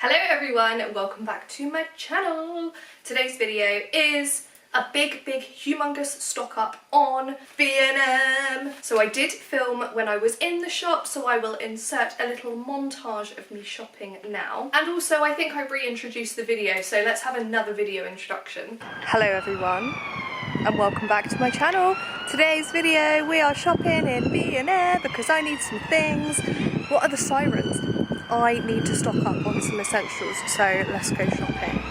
Hello everyone and welcome back to my channel. Today's video is a big humongous stock up on B&M. So I did film when I was in the shop, so I will insert a little montage of me shopping now. And also I think I reintroduced the video, so let's have another video introduction. Hello everyone and welcome back to my channel. Today's video we are shopping in B&M because I need some things. What are the sirens? I need to stock up on some essentials, so let's go shopping.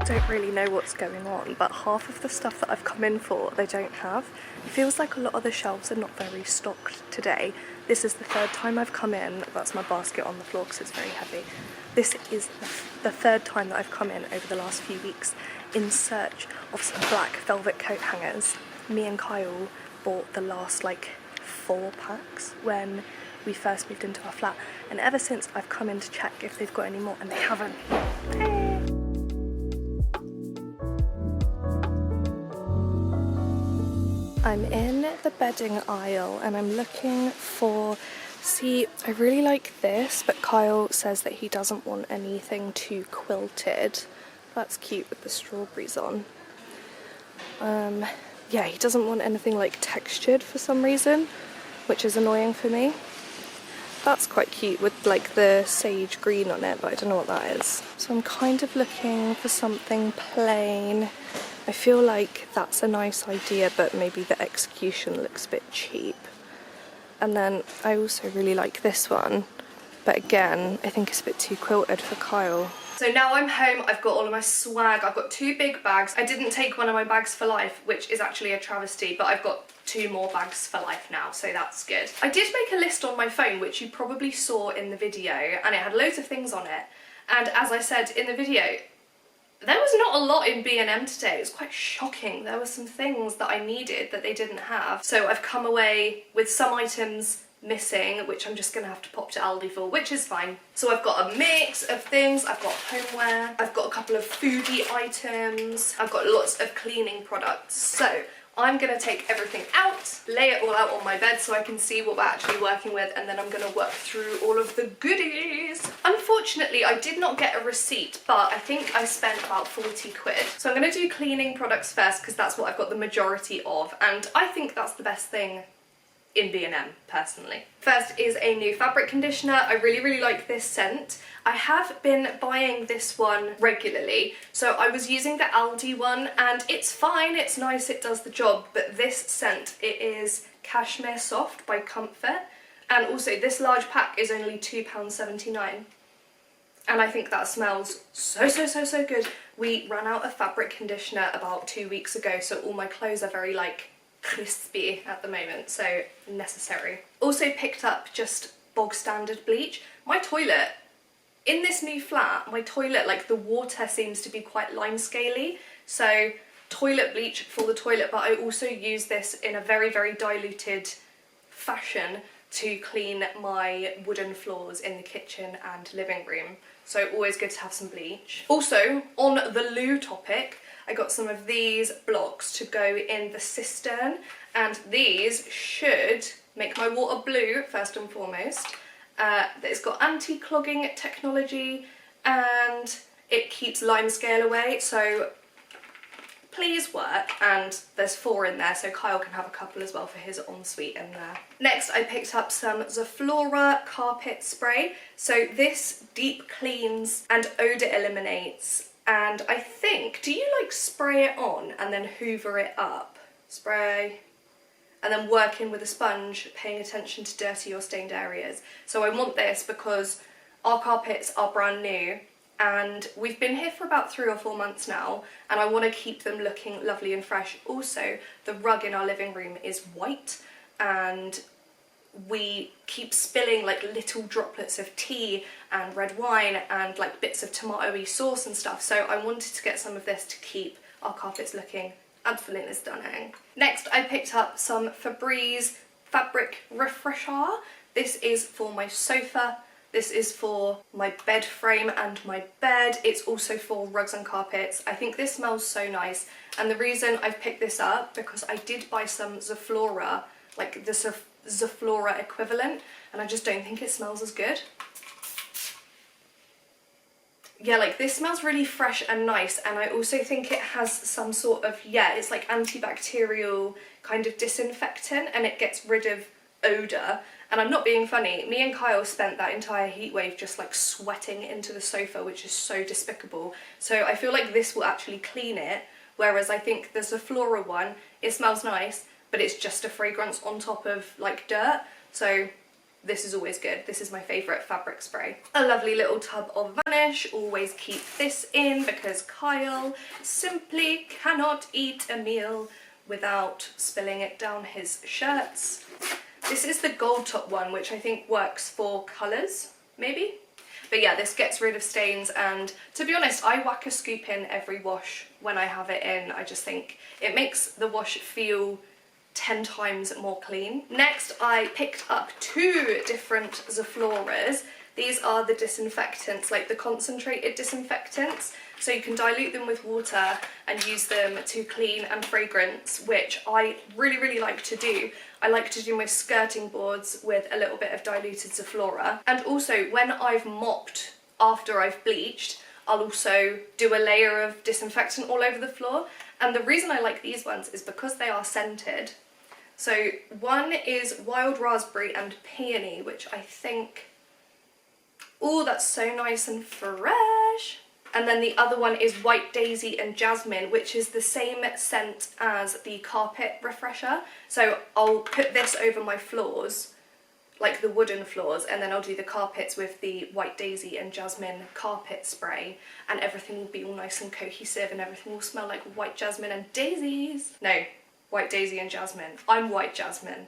Don't really know what's going on, but half of the stuff that I've come in for they don't have. It feels like a lot of the shelves are not very stocked today. This is the third time I've come in. That's my basket on the floor because it's very heavy. This is the third time that I've come in over the last few weeks in search of some black velvet coat hangers. Me and Kyle bought the last like 4 packs when we first moved into our flat, and ever since I've come in to check if they've got any more and they haven't. Hey. I'm in the bedding aisle and I'm looking for, see, I really like this, but Kyle says that he doesn't want anything too quilted. That's cute with the strawberries on. Yeah, he doesn't want anything like textured for some reason, which is annoying for me. That's quite cute with like the sage green on it, but I don't know what that is. So I'm kind of looking for something plain. I feel like that's a nice idea, but maybe the execution looks a bit cheap. And then I also really like this one, but again, I think it's a bit too quilted for Kyle. So now I'm home, I've got all of my swag, I've got 2 big bags. I didn't take one of my bags for life, which is actually a travesty, but I've got 2 more bags for life now, so that's good. I did make a list on my phone, which you probably saw in the video, and it had loads of things on it. And as I said in the video, there was not a lot in B&M today. It was quite shocking. There were some things that I needed that they didn't have. So I've come away with some items missing, which I'm just gonna have to pop to Aldi for, which is fine. So I've got a mix of things. I've got homeware, I've got a couple of foodie items, I've got lots of cleaning products. So I'm gonna take everything out, lay it all out on my bed so I can see what we're actually working with, and then I'm gonna work through all of the goodies. Unfortunately, I did not get a receipt, but I think I spent about 40 quid. So I'm gonna do cleaning products first because that's what I've got the majority of, and I think that's the best thing in B&M personally. First is a new fabric conditioner. I really like this scent. I have been buying this one regularly, so I was using the Aldi one and it's fine, it's nice, it does the job, but this scent, it is Cashmere Soft by Comfort, and also this large pack is only £2.79, and I think that smells so good. We ran out of fabric conditioner about 2 weeks ago, so all my clothes are very like crispy at the moment, so necessary. Also picked up just bog standard bleach. My toilet, in this new flat, my toilet, like the water seems to be quite lime scaly, so toilet bleach for the toilet, but I also use this in a very diluted fashion to clean my wooden floors in the kitchen and living room, so always good to have some bleach. Also, on the loo topic, I got some of these blocks to go in the cistern, and these should make my water blue first and foremost. It's got anti-clogging technology and it keeps lime scale away, so please work. And there's 4 in there, so Kyle can have a couple as well for his ensuite in there. Next, I picked up some Zaflora carpet spray. So this deep cleans and odour eliminates. And I think, do you like spray it on and then hoover it up? Spray, and then work in with a sponge, paying attention to dirty or stained areas. So I want this because Our carpets are brand new and we've been here for about 3 or 4 months now, and I want to keep them looking lovely and fresh. Also, the rug in our living room is white and we keep spilling like little droplets of tea and red wine and like bits of tomato-y sauce and stuff, so I wanted to get some of this to keep our carpets looking absolutely stunning. Next, I picked up some Febreze fabric refresher. This is for my sofa. This is for my bed frame and my bed. It's also for rugs and carpets. I think this smells so nice, and the reason I've picked this up because I did buy some Zoflora, like the Zoflora equivalent, and I just don't think it smells as good. Yeah, like this smells really fresh and nice, and I also think it has some sort of, yeah, it's like antibacterial kind of disinfectant, and it gets rid of odour. And I'm not being funny, me and Kyle spent that entire heat wave just like sweating into the sofa, which is so despicable. So I feel like this will actually clean it, whereas I think the Zoflora one, it smells nice, but it's just a fragrance on top of like dirt. So this is always good. This is my favourite fabric spray. A lovely little tub of Vanish. Always keep this in because Kyle simply cannot eat a meal without spilling it down his shirts. This is the gold top one, which I think works for colours, maybe? But yeah, this gets rid of stains, and to be honest, I whack a scoop in every wash when I have it in. I just think it makes the wash feel 10 times more clean. Next, I picked up 2 different Zofloras. These are the disinfectants, like the concentrated disinfectants. So you can dilute them with water and use them to clean and fragrance, which I really like to do. I like to do my skirting boards with a little bit of diluted Zoflora. And also when I've mopped after I've bleached, I'll also do a layer of disinfectant all over the floor. And the reason I like these ones is because they are scented. So one is wild raspberry and peony, which I think, oh, that's so nice and fresh. And then the other one is white daisy and jasmine, which is the same scent as the carpet refresher. So I'll put this over my floors, like the wooden floors, and then I'll do the carpets with the white daisy and jasmine carpet spray, and everything will be all nice and cohesive and everything will smell like white jasmine and daisies. No, white daisy and jasmine. I'm white jasmine.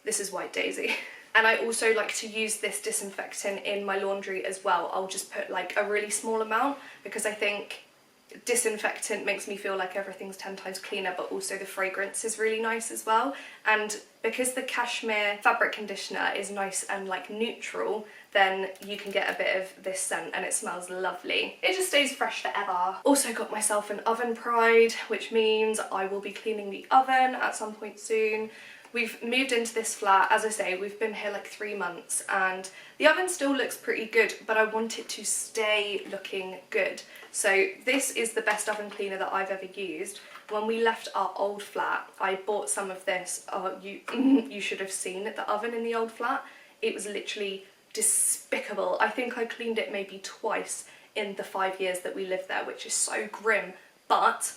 This is white daisy. And I also like to use this disinfectant in my laundry as well. I'll just put like a really small amount because I think disinfectant makes me feel like everything's 10 times cleaner, but also the fragrance is really nice as well. And because the cashmere fabric conditioner is nice and like neutral, then you can get a bit of this scent and it smells lovely. It just stays fresh forever. Also got myself an oven pride, which means I will be cleaning the oven at some point soon. We've moved into this flat, as I say, we've been here like 3 months, and the oven still looks pretty good, but I want it to stay looking good. So this is the best oven cleaner that I've ever used. When we left our old flat, I bought some of this. Oh, you should have seen the oven in the old flat. It was literally despicable. I think I cleaned it maybe twice in the 5 years that we lived there, which is so grim, but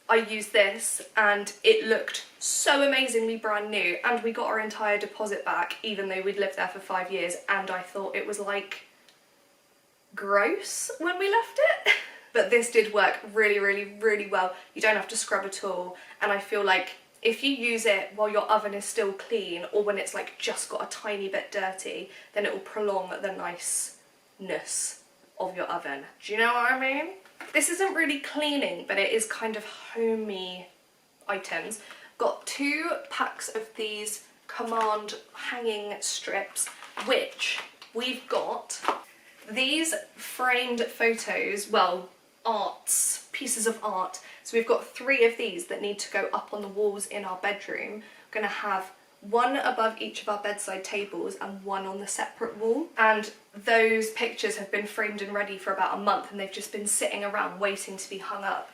I used this and it looked so amazingly brand new, and we got our entire deposit back even though we'd lived there for 5 years, and I thought it was like gross when we left it. But this did work really well. You don't have to scrub at all, and I feel like if you use it while your oven is still clean or when it's like just got a tiny bit dirty, then it will prolong the niceness of your oven. Do you know what I mean? This isn't really cleaning, but it is kind of homey items. Got 2 packs of these Command hanging strips, which we've got these framed photos, well, arts, pieces of art. So we've got 3 of these that need to go up on the walls in our bedroom. We're gonna have 1 above each of our bedside tables and 1 on the separate wall. And those pictures have been framed and ready for about a month, and they've just been sitting around waiting to be hung up.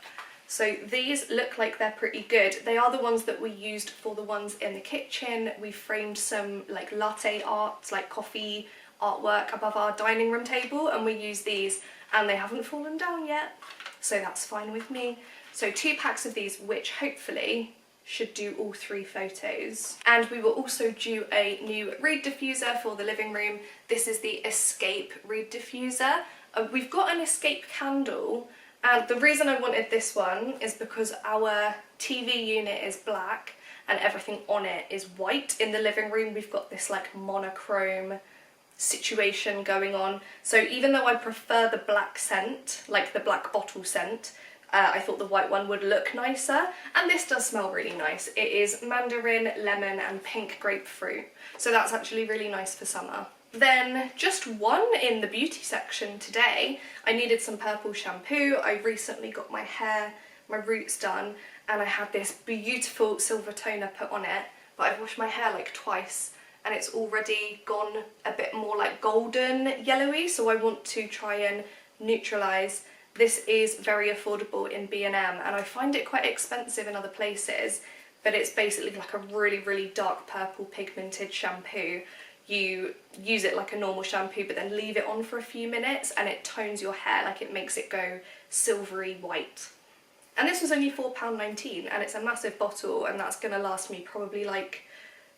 So these look like they're pretty good. They are the ones that we used for the ones in the kitchen. We framed some like latte art, like coffee artwork above our dining room table, and we used these and they haven't fallen down yet. So that's fine with me. So 2 packs of these, which hopefully should do all 3 photos. And we will also do a new reed diffuser for the living room. This is the Escape reed diffuser. We've got an Escape candle, and the reason I wanted this one is because our TV unit is black and everything on it is white. In the living room we've got this like monochrome situation going on, so even though I prefer the black scent, like the black bottle scent, I thought the white one would look nicer, and this does smell really nice. It is mandarin, lemon and pink grapefruit, so that's actually really nice for summer. Then just one in the beauty section today. I needed some purple shampoo. I recently got my roots done, and I had this beautiful silver toner put on it, but I've washed my hair like twice and it's already gone a bit more like golden yellowy, so I want to try and neutralise. This is very affordable in B&M, and I find it quite expensive in other places, but it's basically like a really, really dark purple pigmented shampoo. You use it like a normal shampoo but then leave it on for a few minutes and it tones your hair, like it makes it go silvery white. And this was only £4.19 and it's a massive bottle, and that's going to last me probably like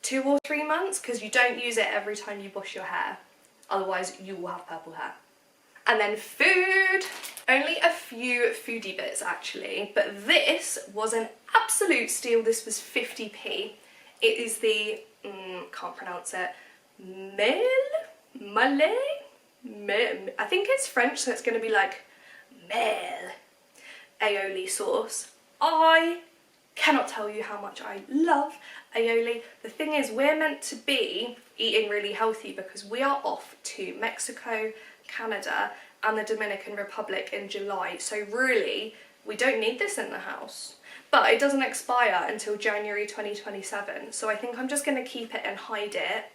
2 or 3 months, because you don't use it every time you wash your hair, otherwise you will have purple hair. And then food! Only a few foodie bits actually, but this was an absolute steal. This was 50p. It is the, can't pronounce it, Malais? I think it's French, so it's going to be like Mel aioli sauce. I cannot tell you how much I love aioli. The thing is, we're meant to be eating really healthy because we are off to Mexico, Canada and the Dominican Republic in July, so really we don't need this in the house. But it doesn't expire until January 2027, so I think I'm just going to keep it and hide it,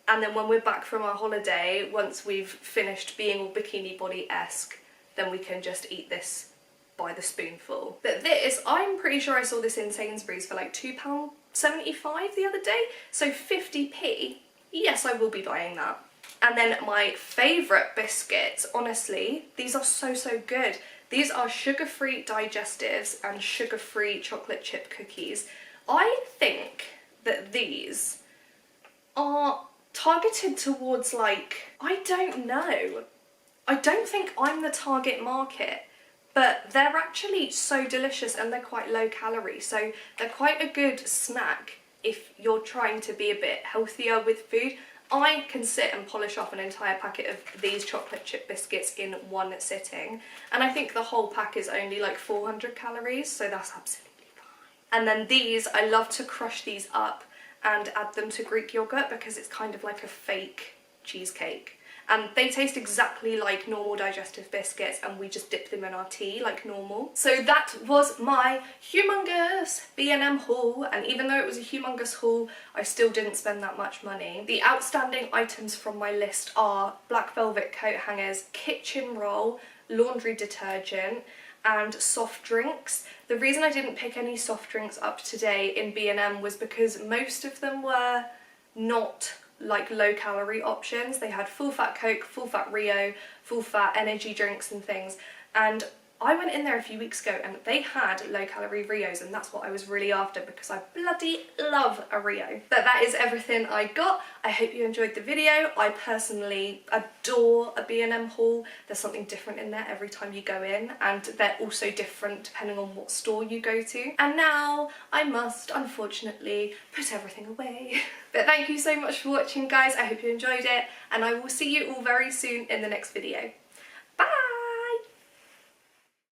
and then when we're back from our holiday, once we've finished being all bikini body-esque, then we can just eat this by the spoonful. But this, I'm pretty sure I saw this in Sainsbury's for like £2.75 the other day, so 50p, yes, I will be buying that. And then my favourite biscuits, honestly, these are so, so good. These are sugar-free digestives and sugar-free chocolate chip cookies. I think that these are targeted towards, like, I don't know. I don't think I'm the target market, but they're actually so delicious and they're quite low calorie, so they're quite a good snack if you're trying to be a bit healthier with food. I can sit and polish off an entire packet of these chocolate chip biscuits in one sitting, and I think the whole pack is only like 400 calories, so that's absolutely fine. And then these, I love to crush these up and add them to Greek yogurt because it's kind of like a fake cheesecake. And they taste exactly like normal digestive biscuits, and we just dip them in our tea like normal. So that was my humongous B&M haul, and even though it was a humongous haul, I still didn't spend that much money. The outstanding items from my list are black velvet coat hangers, kitchen roll, laundry detergent, and soft drinks. The reason I didn't pick any soft drinks up today in B&M was because most of them were not like low calorie options. They had full fat Coke, full fat Rio, full fat energy drinks and things, and I went in there a few weeks ago and they had low calorie Rios, and that's what I was really after because I bloody love a Rio. But that is everything I got. I hope you enjoyed the video. I personally adore a B&M haul. There's something different in there every time you go in, and they're also different depending on what store you go to. And now I must unfortunately put everything away. But thank you so much for watching, guys. I hope you enjoyed it, and I will see you all very soon in the next video.